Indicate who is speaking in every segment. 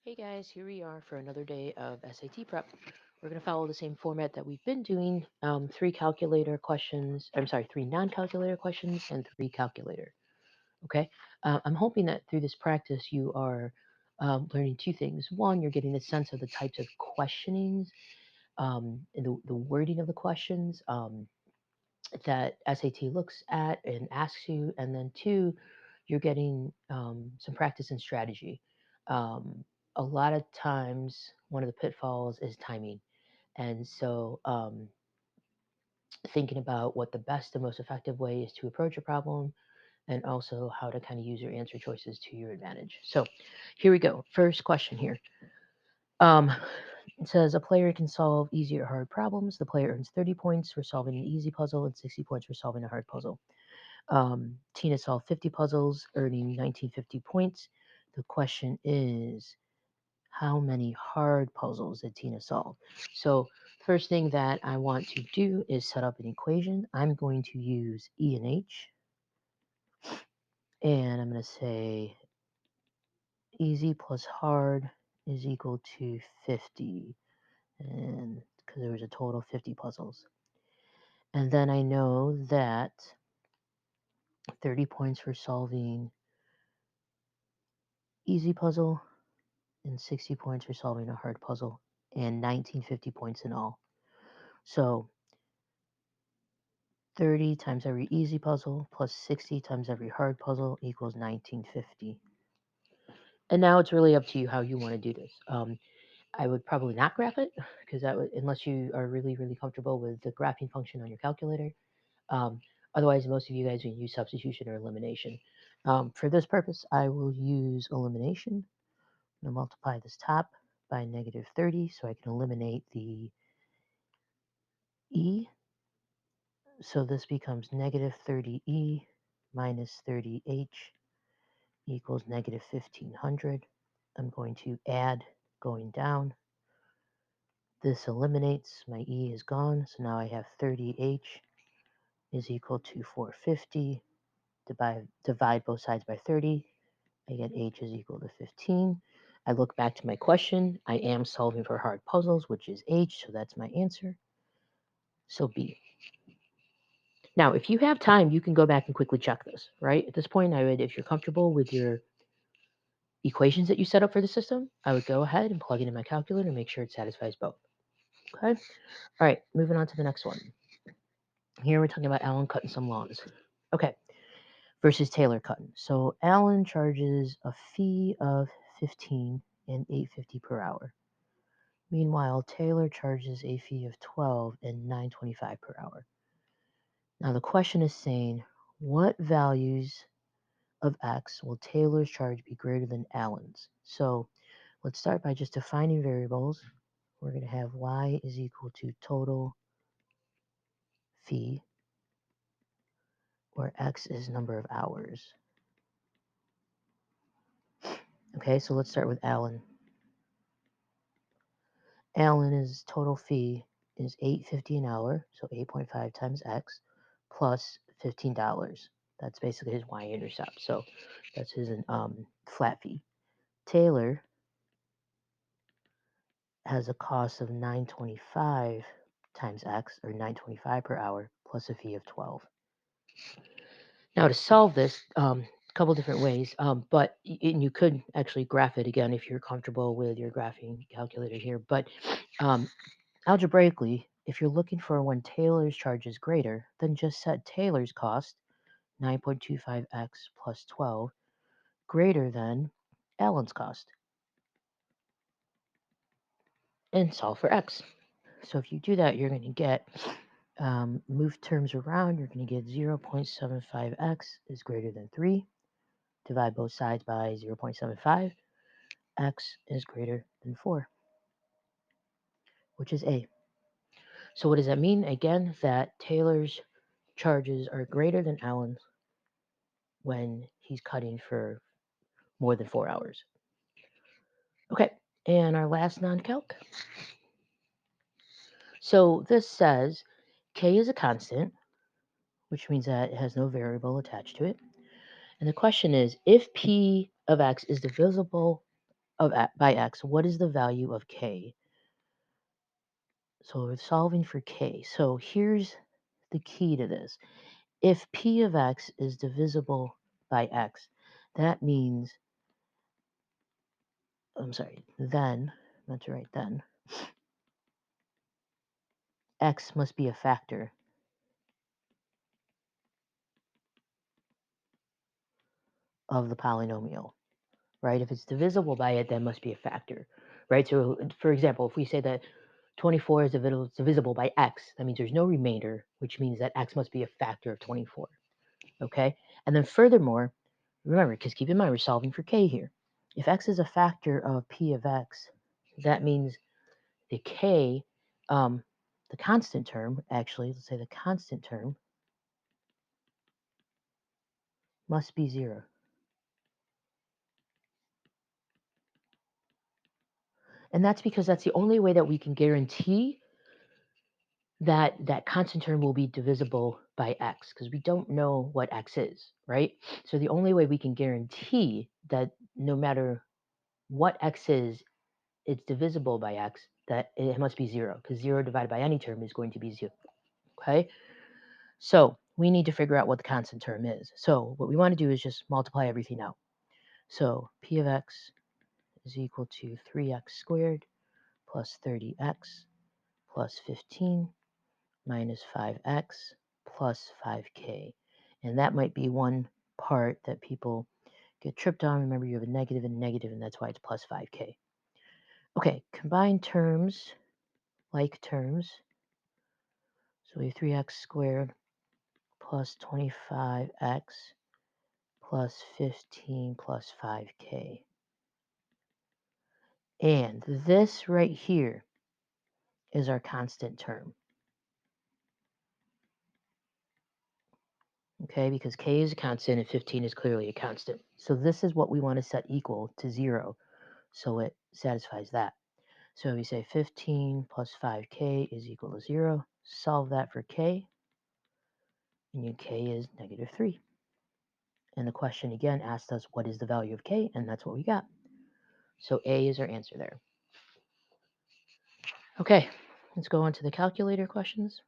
Speaker 1: Hey guys, here we are for another day of SAT prep. We're going to follow the same format that we've been doing, three calculator questions, three non-calculator questions and three calculator. Okay. I'm hoping that through this practice you are learning two things. One, you're getting a sense of the types of questionings and the wording of the questions that SAT looks at and asks you. And then two, you're getting some practice and strategy. A lot of times, one of the pitfalls is timing. And so, thinking about what the best and most effective way is to approach a problem, and also how to kind of use your answer choices to your advantage. So, here we go. First question here. Um, it says a player can solve easy or hard problems. The player earns 30 points for solving an easy puzzle and 60 points for solving a hard puzzle. Tina solved 50 puzzles, earning 1950 points. The question is, how many hard puzzles did Tina solve? So, first thing that I want to do is set up an equation. I'm going to use E and H, and I'm going to say easy plus hard is equal to 50, and because there was a total of 50 puzzles. And then I know that 30 points for solving easy puzzle and 60 points for solving a hard puzzle, and 1950 points in all. So 30 times every easy puzzle plus 60 times every hard puzzle equals 1950. And now it's really up to you how you want to do this. I would probably not graph it because that would, unless you are really, really comfortable with the graphing function on your calculator. Um, Otherwise, most of you guys will use substitution or elimination. For this purpose, I will use elimination. I'm going to multiply this top by negative 30 so I can eliminate the E. So this becomes negative 30E minus 30H equals negative 1500. I'm going to add going down. This eliminates, my E is gone, so now I have 30H is equal to 450. Divide both sides by 30. I get H is equal to 15. I look back to my question. I am solving for hard puzzles, which is H, so that's my answer. So B. Now, if you have time, you can go back and quickly check this, right? At this point, I would, if you're comfortable with your equations that you set up for the system, I would go ahead and plug it in my calculator and make sure it satisfies both. Okay? All right, moving on to the next one. Here we're talking about Alan cutting some lawns. Okay, versus Taylor cutting. So Alan charges a fee of 15 and 850 per hour. Meanwhile, Taylor charges a fee of 12 and 925 per hour. Now the question is saying, what values of X will Taylor's charge be greater than Allen's? So let's start by just defining variables. We're going to have Y is equal to total fee, where X is number of hours. Okay, so let's start with Allen. Allen's total fee is $8.50 an hour, so 8.5 times X, plus $15. That's basically his y-intercept. So that's his flat fee. Taylor has a cost of 925 times X, or 925 per hour, plus a fee of 12. Now to solve this, a couple different ways, but and you could actually graph it again if you're comfortable with your graphing calculator here. But um, algebraically, if you're looking for when Taylor's charge is greater, then just set Taylor's cost, 9.25x plus 12, greater than Allen's cost, and solve for x. So if you do that, you're going to get, move terms around, you're going to get 0.75x is greater than 3. Divide both sides by 0.75. X is greater than 4, which is A. So what does that mean? Again, that Taylor's charges are greater than Allen's when he's cutting for more than 4 hours. Okay, and our last non-calc. So this says K is a constant, which means that it has no variable attached to it. And the question is, if P of X is divisible by x, what is the value of k? So we're solving for k. So here's the key to this. If p of x is divisible by x, that means, I'm sorry, then, meant to write then, x must be a factor of the polynomial, right? If it's divisible by it, that must be a factor, right? So, for example, if we say that 24 is divisible by x, that means there's no remainder, which means that x must be a factor of 24, okay? And then furthermore, remember, because keep in mind, we're solving for k here. If x is a factor of p of x, that means the k, the constant term, actually, let's say the constant term must be 0. And that's because that's the only way that we can guarantee that that constant term will be divisible by x, because we don't know what x is, right? So the only way we can guarantee that no matter what x is, it's divisible by x, that it must be 0, because 0 divided by any term is going to be 0, okay? So we need to figure out what the constant term is. So what we want to do is just multiply everything out. So p of x is equal to 3x squared plus 30x plus 15 minus 5x plus 5k. And that might be one part that people get tripped on. Remember, you have a negative and negative, and that's why it's plus 5k. Okay, combine terms, like terms. So we have 3x squared plus 25x plus 15 plus 5k. And this right here is our constant term. Okay, because k is a constant and 15 is clearly a constant. So this is what we want to set equal to 0, so it satisfies that. So we say 15 plus 5k is equal to 0. Solve that for k, and your k is negative 3. And the question again asked us what is the value of k, and that's what we got. So A is our answer there. Okay, let's go on to the calculator questions.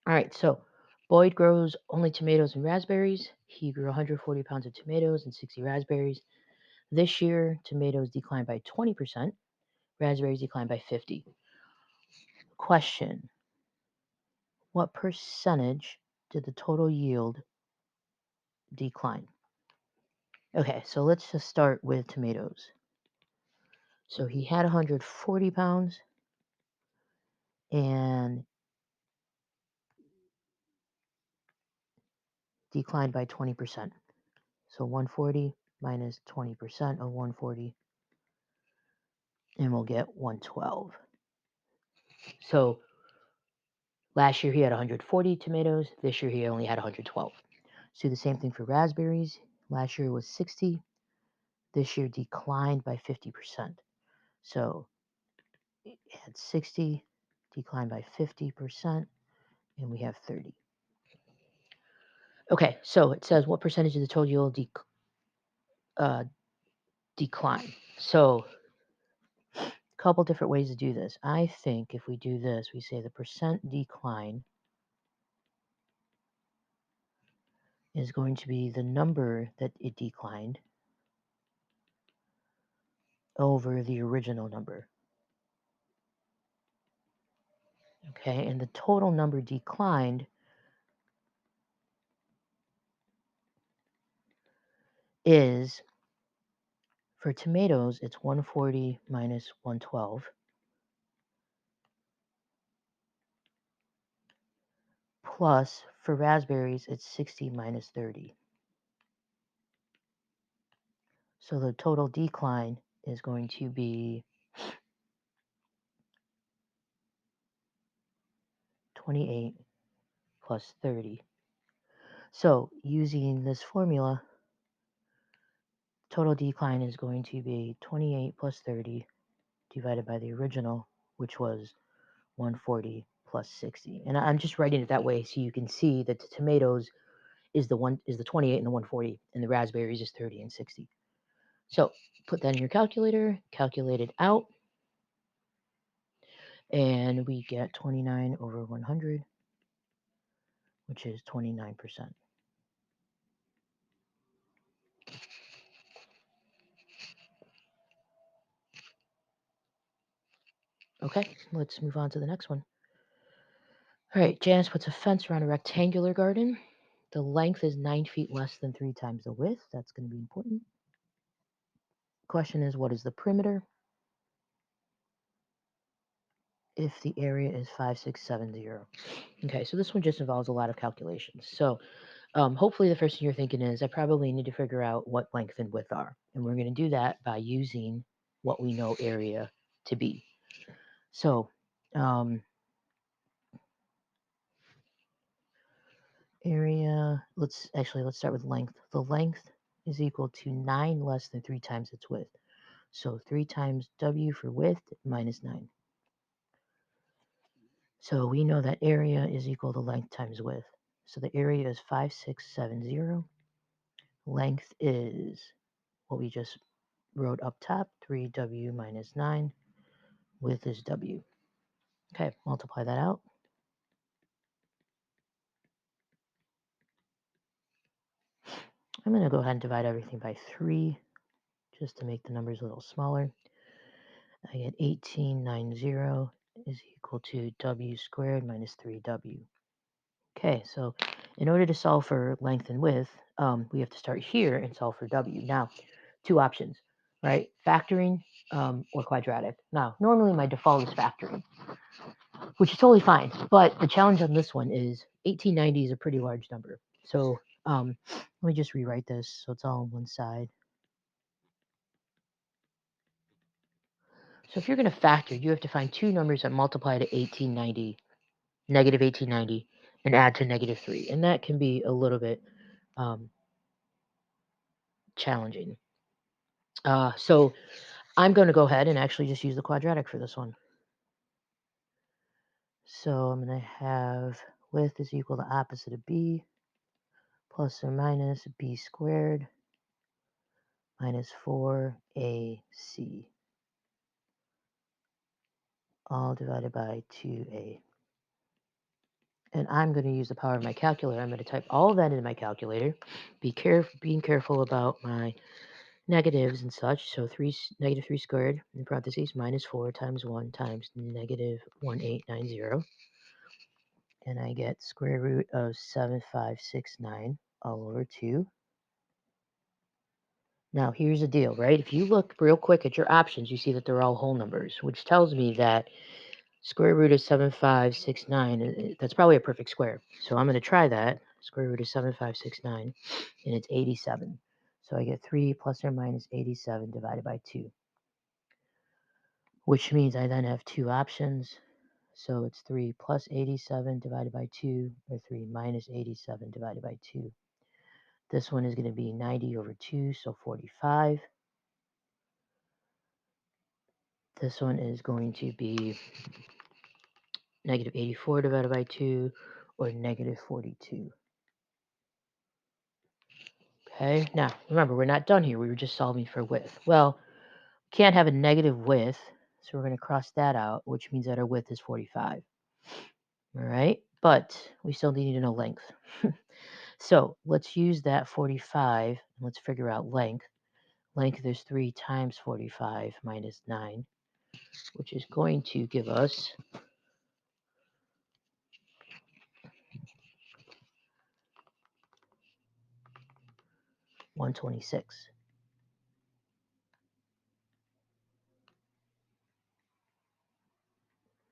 Speaker 1: All right, so Boyd grows only tomatoes and raspberries. He grew 140 pounds of tomatoes and 60 raspberries. This year, tomatoes declined by 20%, raspberries declined by 50. Question: what percentage did the total yield decline? Okay, so let's just start with tomatoes. So he had 140 pounds and declined by 20%. So 140 minus 20% of 140, and we'll get 112. So last year he had 140 tomatoes. This year he only had 112. So do the same thing for raspberries. Last year was 60. This year declined by 50%. So it had 60, declined by 50%, and we have 30. Okay, so it says what percentage of the total yield decline? So a couple different ways to do this. I think if we do this, we say the percent decline is going to be the number that it declined over the original number. Okay, and the total number declined is, for tomatoes, it's 140 minus 112, plus for raspberries, it's 60 minus 30. So the total decline is going to be 28 plus 30. So using this formula, total decline is going to be 28 plus 30 divided by the original, which was 140 plus 60. And I'm just writing it that way so you can see that the tomatoes is the 28 and the 140, and the raspberries is 30 and 60. So put that in your calculator, calculate it out, and we get 29 over 100, which is 29%. Okay, let's move on to the next one. All right, Janice puts a fence around a rectangular garden. The length is 9 feet less than 3 times the width. That's going to be important. Question is, what is the perimeter? If the area is 5670. Okay, so this one just involves a lot of calculations. So hopefully the first thing you're thinking is, I probably need to figure out what length and width are. And we're going to do that by using what we know area to be. So area, let's start with length. The length is equal to 9 less than 3 times its width. So 3 times W for width minus 9. So we know that area is equal to length times width. So the area is 5670. Length is what we just wrote up top, 3W minus 9. Width is W. Okay, multiply that out. I'm going to go ahead and divide everything by 3 just to make the numbers a little smaller. I get 1890 is equal to W squared minus 3W. Okay, so in order to solve for length and width, we have to start here and solve for W. Now, two options, right? Factoring or quadratic. Now, normally my default is factoring, which is totally fine. But the challenge on this one is 1890 is a pretty large number. So let me just rewrite this so it's all on one side. So if you're going to factor, you have to find two numbers that multiply to 1890, negative 1890, and add to negative 3. And that can be a little bit challenging. So I'm going to go ahead and actually just use the quadratic for this one. So I'm going to have width is equal to opposite of b plus or minus b squared minus 4ac, all divided by 2a. And I'm going to use the power of my calculator. I'm going to type all of that into my calculator. Being careful about my negatives and such. So negative 3 squared in parentheses minus 4 times 1 times negative 1890. And I get square root of 7569 all over 2. Now, here's the deal, right? If you look real quick at your options, you see that they're all whole numbers, which tells me that square root of 7569, that's probably a perfect square. So I'm going to try that. Square root of 7569, and it's 87. So I get 3 plus or minus 87 divided by 2, which means I then have two options. So it's 3 plus 87 divided by 2, or 3 minus 87 divided by 2. This one is going to be 90 over 2, so 45. This one is going to be negative 84 divided by 2, or negative 42. Okay, now remember, we're not done here. We were just solving for width. Well, can't have a negative width, so we're going to cross that out, which means that our width is 45. All right, but we still need to know length. So let's use that 45, and let's figure out length. Length is 3 times 45 minus 9, which is going to give us 126.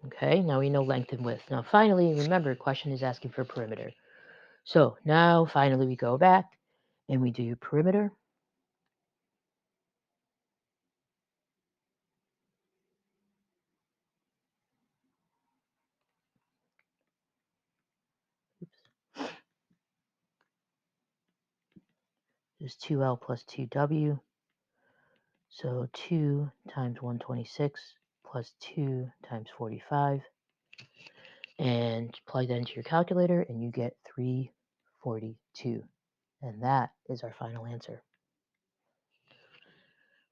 Speaker 1: Okay, now we know length and width. Now finally, remember, question is asking for perimeter. So now finally we go back and we do perimeter. Oops. Is 2L plus 2W. So 2 times 126 plus 2 times 45. And plug that into your calculator and you get 342. And that is our final answer.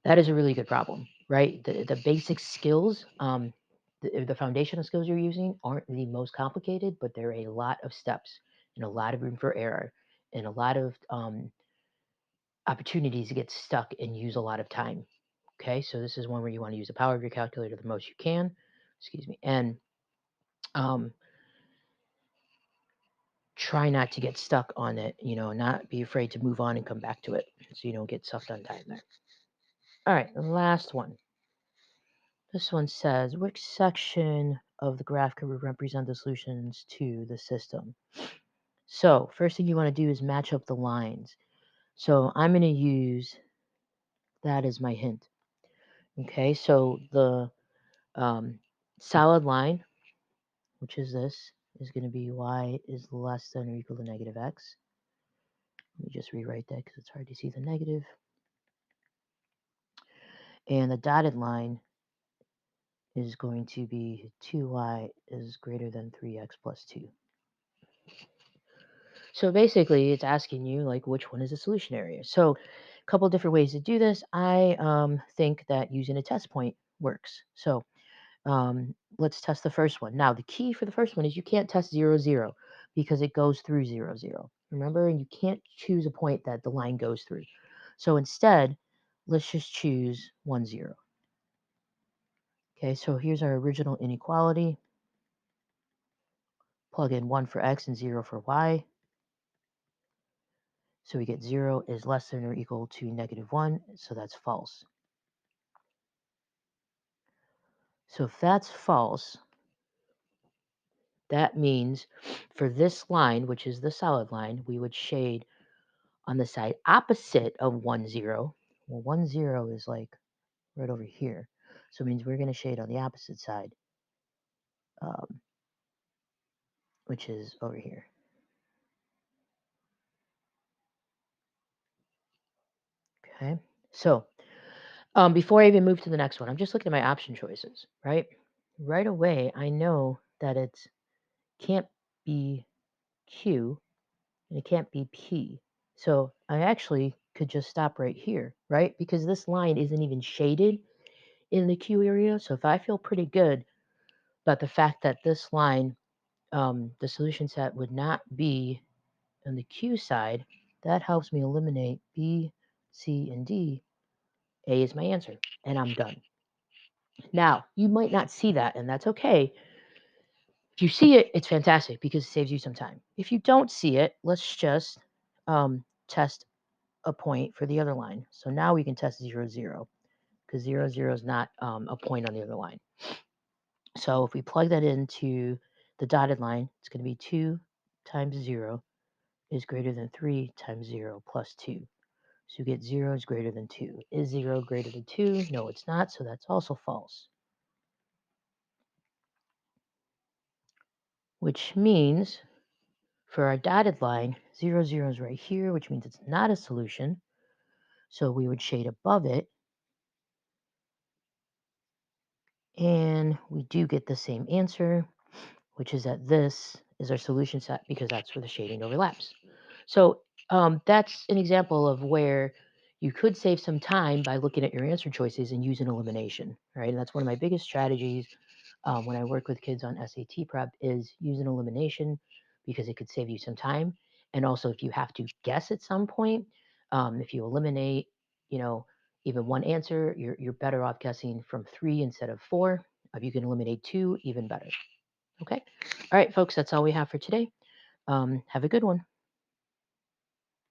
Speaker 1: That is a really good problem, right? The basic skills, the foundational skills you're using aren't the most complicated, but there are a lot of steps and a lot of room for error and a lot of opportunities to get stuck and use a lot of time. Okay, so this is one where you want to use the power of your calculator the most you can. Excuse me, and um, try not to get stuck on it. Not be afraid to move on and come back to it, so you don't get sucked on time there. All right, the last one. This one says, which section of the graph could represent the solutions to the system? So first thing you want to do is match up the lines. So I'm going to use that as my hint. Okay, so the um, solid line, which is this, is going to be y is less than or equal to negative x. Let me just rewrite that because it's hard to see the negative. And the dotted line is going to be 2y is greater than 3x plus 2. So basically, it's asking you, like, which one is the solution area. So a couple different ways to do this. I think that using a test point works. So let's test the first one. Now, the key for the first one is you can't test 0, 0 because it goes through 0, 0. Remember, and you can't choose a point that the line goes through. So instead, let's just choose 1, 0. Okay, so here's our original inequality. Plug in 1 for x and 0 for y. So we get 0 is less than or equal to negative 1, so that's false. So if that's false, that means for this line, which is the solid line, we would shade on the side opposite of 1, 0. Well, 1, 0 is like right over here. So it means we're going to shade on the opposite side, um, which is over here. Okay, so before I even move to the next one, I'm just looking at my option choices, right? Right away, I know that it can't be Q and it can't be P. So I actually could just stop right here, right? Because this line isn't even shaded in the Q area. So if I feel pretty good about the fact that this line, the solution set would not be on the Q side, that helps me eliminate B, C, and D. A is my answer, and I'm done. Now, you might not see that, and that's okay. If you see it, it's fantastic because it saves you some time. If you don't see it, let's just test a point for the other line. So now we can test 0, 0 because 0, 0 is not a point on the other line. So if we plug that into the dotted line, it's going to be 2 times 0 is greater than 3 times 0 plus 2. So you get 0 is greater than 2. Is 0 greater than 2? No, it's not. So that's also false. Which means for our dotted line, 0, 0 is right here, which means it's not a solution. So we would shade above it. And we do get the same answer, which is that this is our solution set because that's where the shading overlaps. So that's an example of where you could save some time by looking at your answer choices and using elimination, right? And that's one of my biggest strategies when I work with kids on SAT prep is using elimination because it could save you some time. And also if you have to guess at some point, if you eliminate, even one answer, you're better off guessing from 3 instead of 4. If you can eliminate 2, even better. Okay. All right, folks, that's all we have for today. Have a good one.